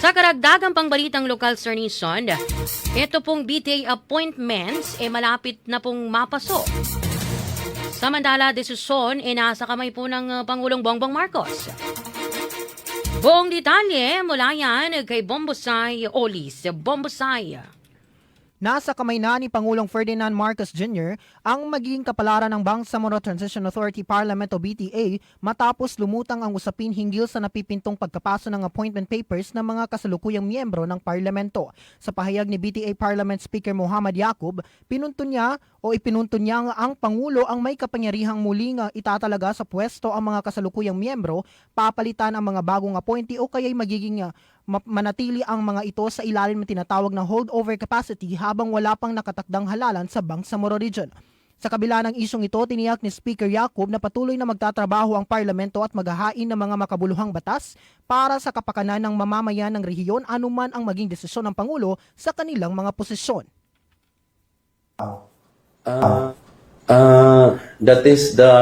Sa karagdagang pangbalitang lokal, Sir Nison, ito pong BTA appointments malapit na pong mapaso. Samantala, desisyon nasa kamay po ng Pangulong Bongbong Marcos. Buong detalye mula yan kay Bombosay Olis. Bombosay. Nasa kamay na ni Pangulong Ferdinand Marcos Jr. ang magiging kapalaran ng Bangsamoro Transition Authority Parliament o BTA matapos lumutang ang usapin hinggil sa napipintong pagkapaso ng appointment papers ng mga kasalukuyang miyembro ng parlamento. Sa pahayag ni BTA Parliament Speaker Muhammad Yacub, ipinunto niya ang Pangulo ang may kapangyarihang muling itatalaga sa pwesto ang mga kasalukuyang miyembro, papalitan ang mga bagong appointee o kaya'y magiging manatili ang mga ito sa ilalim ng tinatawag na holdover capacity habang wala pang nakatakdang halalan sa Bangsamoro Region. Sa kabila ng isyong ito, tiniyak ni Speaker Yacub na patuloy na magtatrabaho ang parlamento at maghahain ng mga makabuluhang batas para sa kapakanan ng mamamayan ng rehiyon anuman ang maging desisyon ng Pangulo sa kanilang mga posisyon. That is the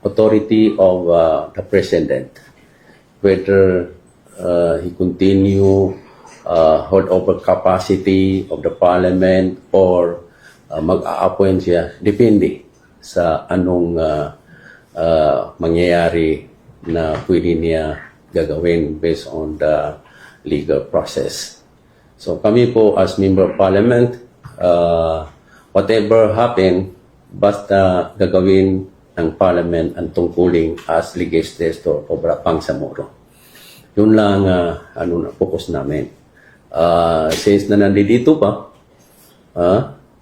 authority of the President. Whether he continue hold over capacity of the Parliament or mag-a-appoint siya, depende sa anong mangyayari na pwede niya gagawin based on the legal process. So kami po as Member of Parliament, whatever happen, basta gagawin ng Parliament ang tungkuling as legislator of Bangsamoro. Yun lang focus namin. Since na nandito pa,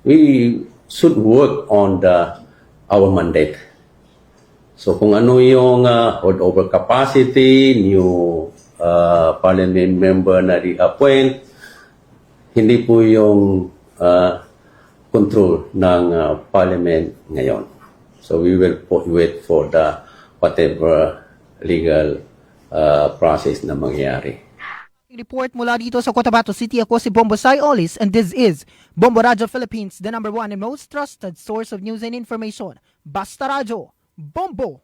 we should work on our mandate. So kung ano yung holdover capacity, new parliament member na re-appoint, hindi po yung control ng parliament ngayon. So we will wait for the whatever legal process na mangyari. Report mula dito sa Cotabato City, ako si Bombosay Olis and this is Bombo Radio Philippines, the #1 and most trusted source of news and information. Basta Radio, Bombo!